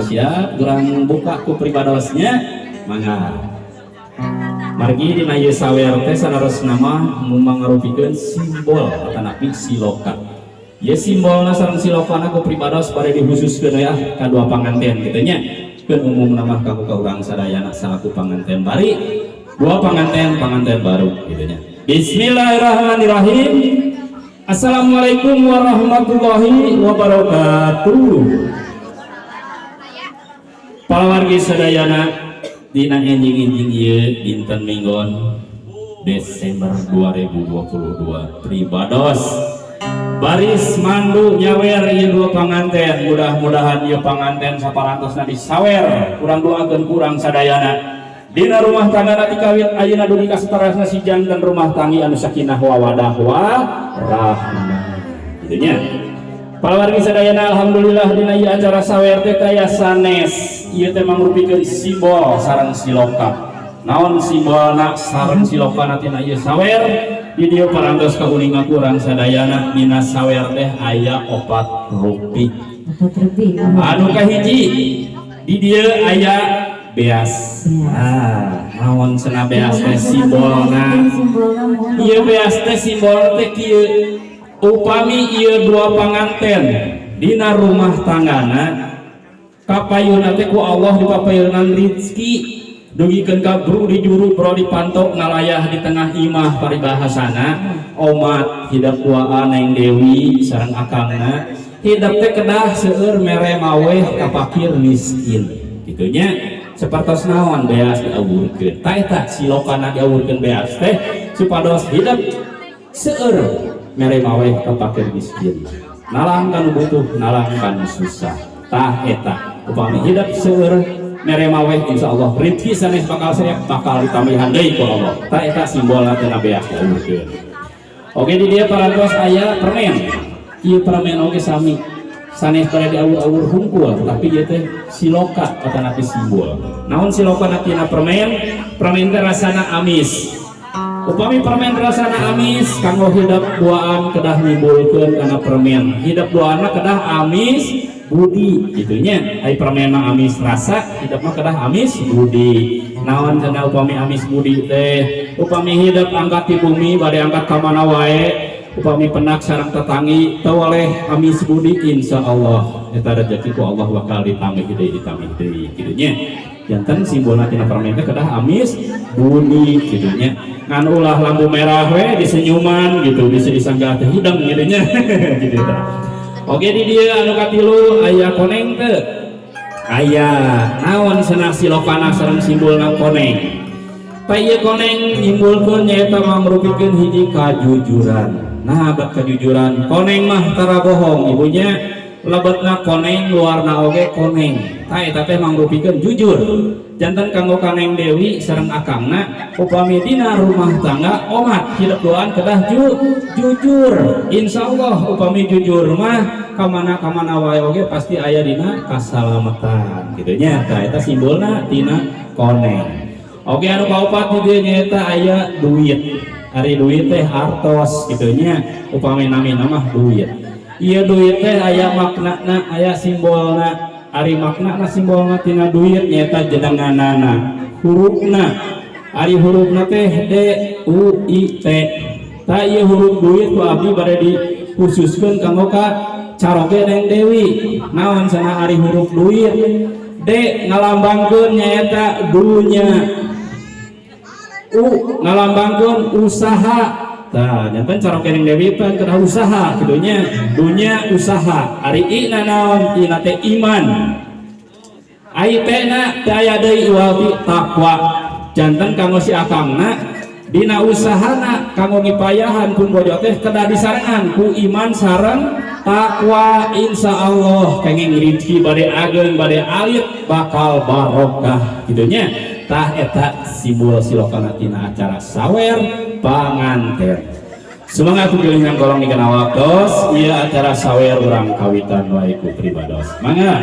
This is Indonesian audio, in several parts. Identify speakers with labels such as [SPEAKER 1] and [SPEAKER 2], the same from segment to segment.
[SPEAKER 1] siap kurang buka ku pribadosnya mangga margi dina ieu sawer teh sanerusna mah mangarupikeun simbol atanapi siloka. Ieu simbolna sareng silokana ku pribados bade dihususkeun ya ka dua panganten kitu nya. Keun umum nama kaku ka urang sadayana salaku panganten bari dua panganten baru kitu nya. Bismillahirrahmanirrahim. Assalamualaikum warahmatullahi wabarakatuh. Pawargi sadayana dina enjing-enjing ieu dinten Minggon Desember 2022 pribados baris mandu nyawer ieu dua panganten. Mudah-mudahan ieu panganten saparantosna disawer kurang doakeun kurang sadayana dina rumah tangga nanti kawin ayeuna dugi kasetarasna si jantan rumah tanggi anu sakinah wawadah warahmah kitu nya. Pawargi sadayana alhamdulillah dina ieu acara sawer teh kaya sanes ieu teh mangrupikeun simbol sareng siloka. Naon simbolna sareng siloka tina ieu sawer di dieu parantos kauningan urang sadayana dina sawer teh aya 4 rupi. Anu kahiji di dieu aya beas. Naon cenah beas teh simbolna? Ieu beas teh simbol teh kieu upami ieu dua panganten dina rumah tanggana kapayuna teh ku Allah dipapayeunan rezeki dugikeun ka bro di juru bro dipantok ngalayah di tengah imah paribahasana omat hidup duaan Neng Dewi sareng akangna hidup teh kedah seueur mere maweh ka fakir miskin kitu nya. Sapertos naon beas diawurkeun ta eta silokana diawurkeun beas teh supados hidup seueur mere maweh ka fakir miskin nalang kanu butuh nalang kanu susah tah eta upami hidup seueur mere maweh insyaallah rezeki sanes bakal saya bakal ditambahan deui ku Allah ta eta simbolna tina beas diawurkeun. Oke di dieu parantos aya permen ieu permen oge sami sanes pada diawur-awur hungkul tapi ieu teh siloka atanapi simbol. Naon siloka tina permen? Permen teh rasana amis. Upami permen rasana amis kanggo hidup duaan kedah nimbulkeun kana permen. Hidup duana kedah amis budi kitu nya. Ai permen mah amis rasa, hidup mah kedah amis budi. Naon cenah upami amis budi teh? Upami hidup angkat di bumi bade angkat ka mana wae. Upami penak sareng tetangi teu oleh amis budi insyaallah eta rezeki ku Allah bakal ditambah deui kitu nya. Janten simbolna tina permen teh kedah amis budi kitu nya. Ngan ulah lampu merah we disenyuman gitu bisa disangga teh hidang kitu nya kitu teh. Oke di dieu anu katilu aya koneng teu? Aya. Naon cenah silokana sareng simbolna koneng? Ta ieu koneng nyimpulkeun nyaeta mangrupikeun hiji kajujuran. Nah abad kejujuran koneng mah tara bohong ibunya lebetna koneng luarna oge koneng ta eta teh mangrupikeun jujur. Janten kanggo Kaneng Dewi sareng akangna upami dina rumah tangga omat hidup doan kedah jujur insyaallah upami jujur mah kamana wae oge pasti aya dina kasalamatan kitu nya. Ta eta simbolna tina koneng. Oke anu kaopat di dieu nyaeta aya duit. Ari duit teh hartos kitu nya upami namina mah duit. Ieu duit teh aya maknana aya simbolna. Ari maknana simbolna tina duit nyaeta jenenganana hurufna. Ari hurufna teh D U I T. Ta ieu huruf duit ku abdi bade dikhususkeun kanggo ka caroge Neng Dewi. Naon cenah ari huruf duit? D ngalambangkeun nyaeta dunya. U ngalambangkeun usaha. Tah janten cara Neng Dewi teh kedah usaha kitu nya. Dunya usaha. Ari I naon? Tina teh iman. Ai teh na teh aya deui iwal takwa. Janten kanggo si akangna dina usahana kanggo ngipayahan kun bojo teh kedah disarengan ku iman sareng takwa insyaallah kenging rezeki bade ageng bade alit bakal barokah kitu nya. Tah eta simbol silokana tina acara sawer panganten. Semangat kulilingan kolong dikeun waktos ieu acara sawer urang kawitan wae ku pribados. Mangga.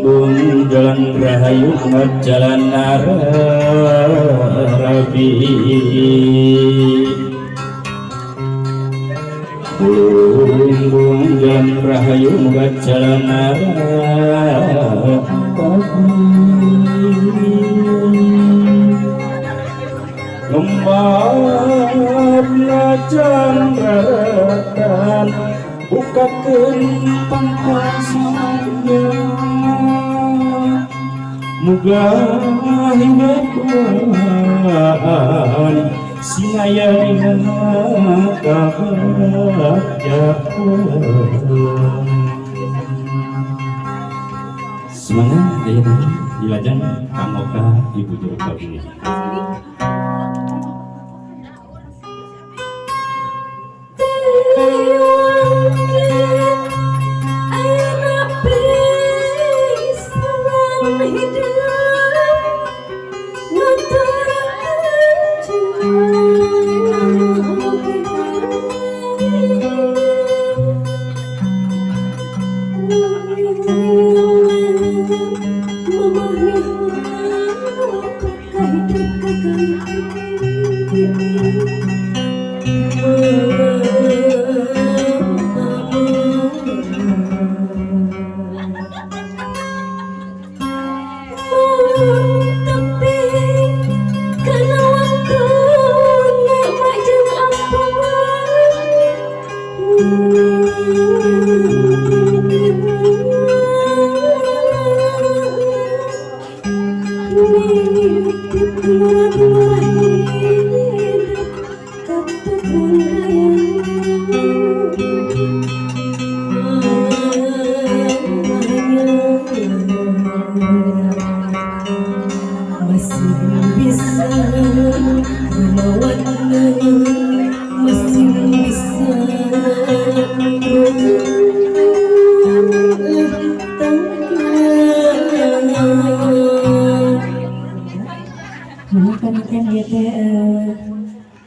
[SPEAKER 1] Bun jalan rahayu jalan narabi. Sugeng Rahayu muga calana Lembarna jandratan bukakeun pangkosanya muga hidupan sinaya dina kabahagiaan. Semangat aya di lajang Kangoka Ibu Juru Kabinet.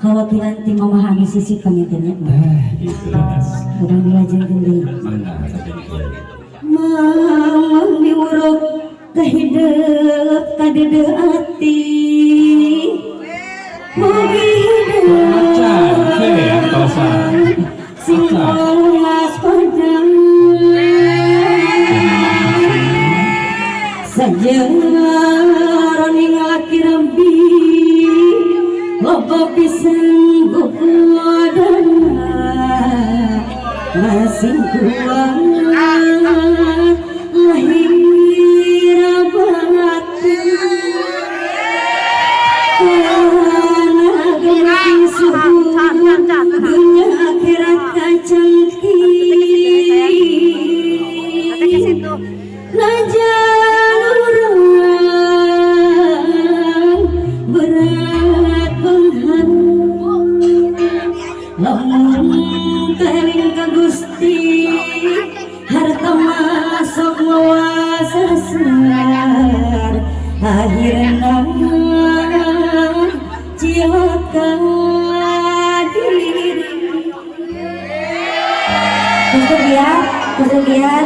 [SPEAKER 2] Khawatiran ti memahami sisi pangitannya
[SPEAKER 1] Gitu
[SPEAKER 2] kurang dilajengkeun deui
[SPEAKER 1] Mangga saja
[SPEAKER 2] mamang diuruk kehidup kadede ati mugi hidup sing polas padang sajaroni ngalaki rambi loba pisan guguadana masing kuat lahir batin karena ganti suhu dunia akhirat kacangki najalurang berat penghan lamun keling ka Gusti harta masuk ngawasasar akhirna cilaka diri kesugihan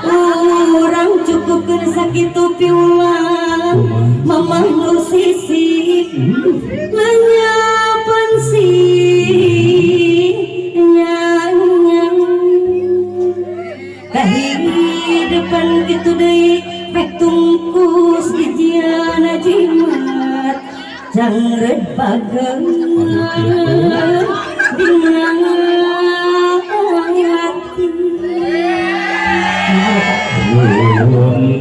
[SPEAKER 2] orang cukupkeun sakitu piulang mamah nu sisih lanyapan nyang kahidupan kitu deui pek tungkus dijiana jimat jangred pageng dinang hati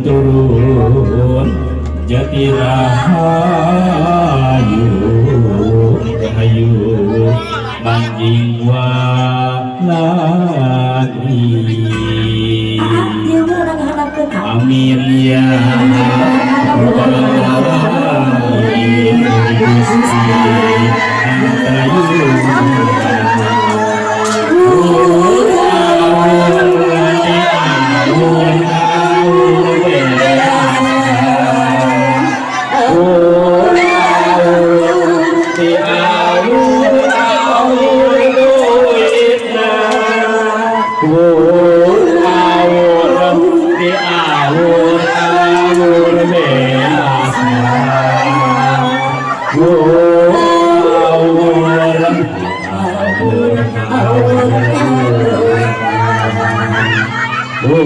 [SPEAKER 1] turun jati rahayu rahayu manjing walagi amin ya amin Gusti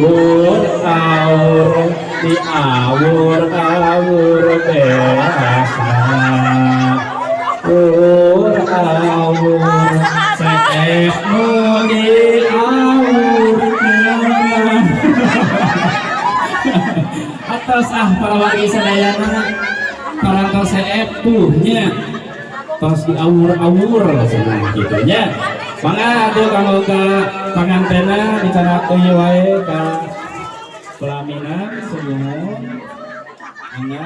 [SPEAKER 1] aur di awur beasa aur seekmu di aur atas para wargi sadayana parantau seepuhnya tos di awur senang gitunya mangga atuh kalau ke pangantena dicanak teu wae ka pelaminan senyum mangga